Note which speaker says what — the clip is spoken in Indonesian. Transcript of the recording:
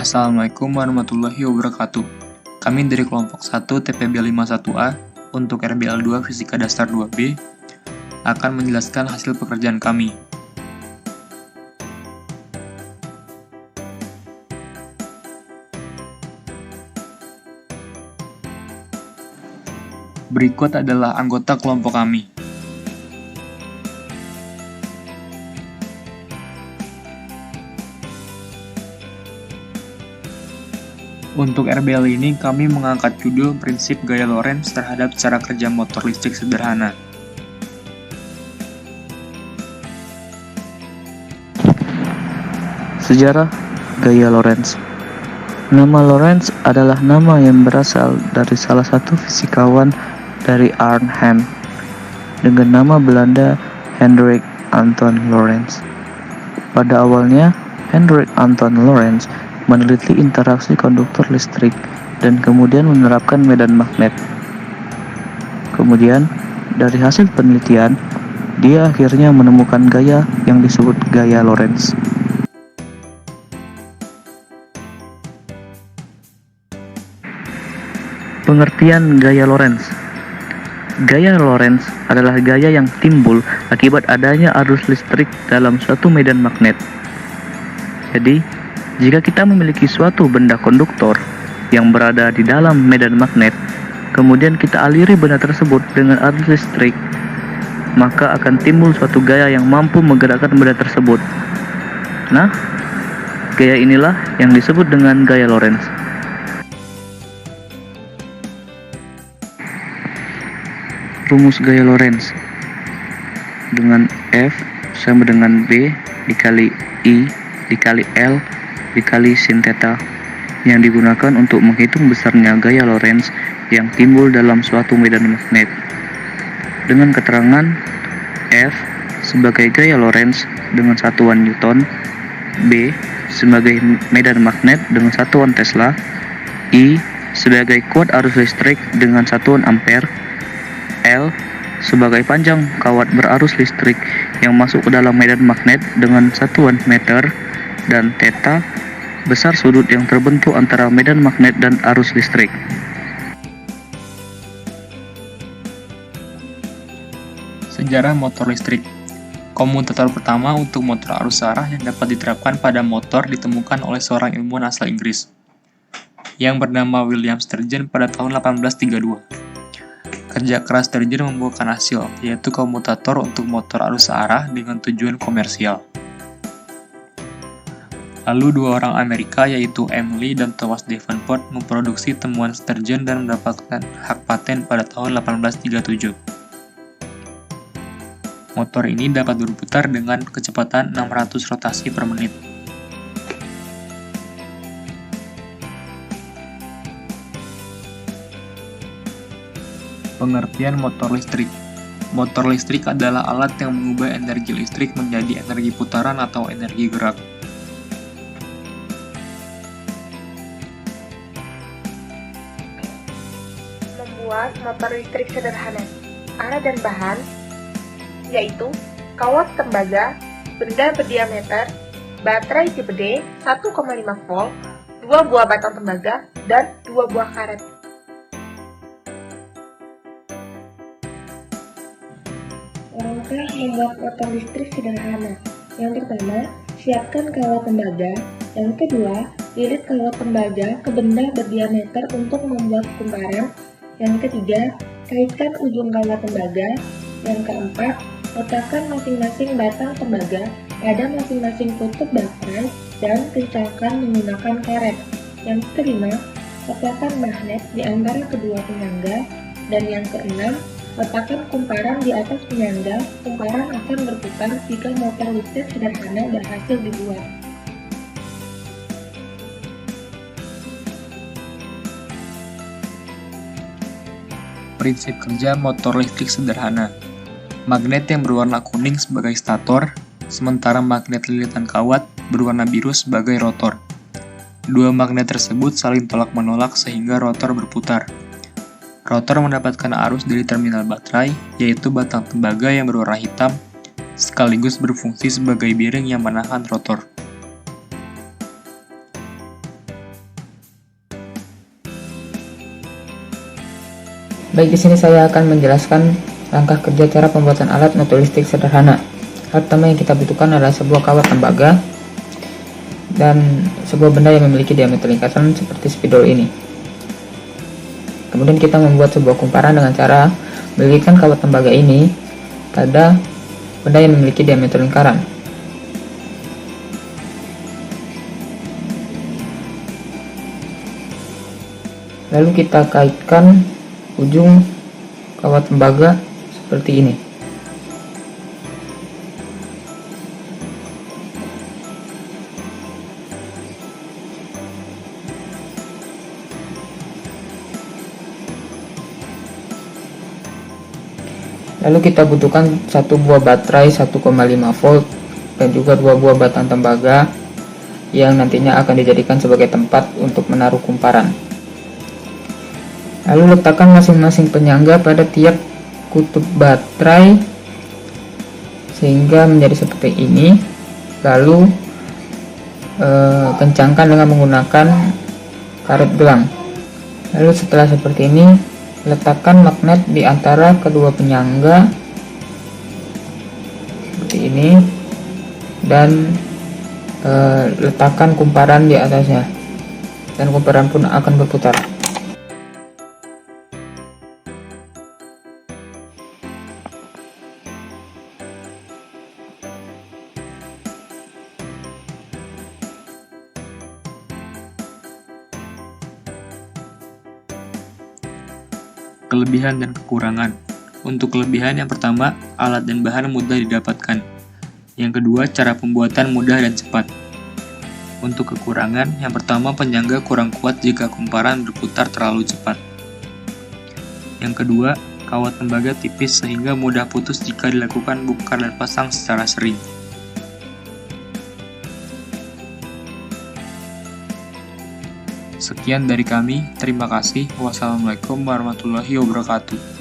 Speaker 1: Assalamualaikum warahmatullahi wabarakatuh. Kami dari kelompok 1 TPB 51A untuk RBL 2 Fisika Dasar 2B akan menjelaskan hasil pekerjaan kami. Berikut adalah anggota kelompok kami. Untuk RBL ini, kami mengangkat judul Prinsip Gaya Lorentz terhadap cara kerja motor listrik sederhana.
Speaker 2: Sejarah gaya Lorentz. Nama Lorentz adalah nama yang berasal dari salah satu fisikawan dari Arnhem dengan nama Belanda Hendrik Anton Lorentz. Pada awalnya, Hendrik Anton Lorentz meneliti interaksi konduktor listrik dan kemudian menerapkan medan magnet. Kemudian, dari hasil penelitian, dia akhirnya menemukan gaya yang disebut gaya Lorentz. Pengertian gaya Lorentz. Gaya Lorentz adalah gaya yang timbul akibat adanya arus listrik dalam suatu medan magnet. Jadi, jika kita memiliki suatu benda konduktor yang berada di dalam medan magnet, kemudian kita aliri benda tersebut dengan arus listrik, maka akan timbul suatu gaya yang mampu menggerakkan benda tersebut. Nah, gaya inilah yang disebut dengan gaya Lorentz. Rumus gaya Lorentz dengan F sama dengan B dikali I dikali L dikali sin theta yang digunakan untuk menghitung besarnya gaya Lorentz yang timbul dalam suatu medan magnet. Dengan keterangan F sebagai gaya Lorentz dengan satuan Newton, B sebagai medan magnet dengan satuan Tesla, I sebagai kuat arus listrik dengan satuan ampere, L sebagai panjang kawat berarus listrik yang masuk ke dalam medan magnet dengan satuan meter, dan theta besar sudut yang terbentuk antara medan magnet dan arus listrik.
Speaker 1: Sejarah motor listrik. Komutator pertama untuk motor arus arah yang dapat diterapkan pada motor ditemukan oleh seorang ilmuwan asal Inggris yang bernama William Sturgeon pada tahun 1832. Kerja keras Sturgeon membuahkan hasil, yaitu komutator untuk motor arus arah dengan tujuan komersial. Lalu dua orang Amerika yaitu Emily dan Thomas Davenport memproduksi temuan Sturgeon dan mendapatkan hak paten pada tahun 1837. Motor ini dapat berputar dengan kecepatan 600 rotasi per menit. Pengertian motor listrik. Motor listrik adalah alat yang mengubah energi listrik menjadi energi putaran atau energi gerak.
Speaker 3: Membuat motor listrik sederhana. Alat dan bahan yaitu kawat tembaga, benda berdiameter, baterai CBD 1,5 volt, 2 buah batang tembaga, dan 2 buah karet. Langkah membuat motor listrik sederhana. Yang pertama, siapkan kawat tembaga. Yang kedua, lilit kawat tembaga ke benda berdiameter untuk membuat kumparan. Yang ketiga, kaitkan ujung kawat tembaga. Yang keempat, letakkan masing-masing batang tembaga pada masing-masing kutub baterai dan kencangkan menggunakan karet. Yang kelima, letakkan magnet di antara kedua penyangga. Dan yang keenam, letakkan kumparan di atas penyangga. Kumparan akan berputar jika motor listrik sederhana berhasil dibuat.
Speaker 1: Prinsip kerja motor listrik sederhana. Magnet yang berwarna kuning sebagai stator, sementara magnet lilitan kawat berwarna biru sebagai rotor. Dua magnet tersebut saling tolak-menolak sehingga rotor berputar. Rotor mendapatkan arus dari terminal baterai, yaitu batang tembaga yang berwarna hitam, sekaligus berfungsi sebagai bearing yang menahan rotor.
Speaker 4: Baik, di sini saya akan menjelaskan langkah kerja cara pembuatan alat motor listrik sederhana. Hal pertama yang kita butuhkan adalah sebuah kawat tembaga dan sebuah benda yang memiliki diameter lingkaran seperti spidol ini. Kemudian kita membuat sebuah kumparan dengan cara melilitkan kawat tembaga ini pada benda yang memiliki diameter lingkaran. Lalu kita kaitkan ujung kawat tembaga seperti ini. Lalu kita butuhkan satu buah baterai 1,5 volt dan juga dua buah batang tembaga yang nantinya akan dijadikan sebagai tempat untuk menaruh kumparan. Lalu letakkan masing-masing penyangga pada tiap kutub baterai sehingga menjadi seperti ini. Lalu kencangkan dengan menggunakan karet gelang. Lalu setelah seperti ini, letakkan magnet di antara kedua penyangga seperti ini dan letakkan kumparan di atasnya, dan kumparan pun akan berputar.
Speaker 1: Kelebihan dan kekurangan. Untuk kelebihan yang pertama, alat dan bahan mudah didapatkan. Yang kedua, cara pembuatan mudah dan cepat. Untuk kekurangan, yang pertama penyangga kurang kuat jika kumparan berputar terlalu cepat. Yang kedua, kawat tembaga tipis sehingga mudah putus jika dilakukan bongkar dan pasang secara sering. Sekian dari kami, terima kasih. Wassalamualaikum warahmatullahi wabarakatuh.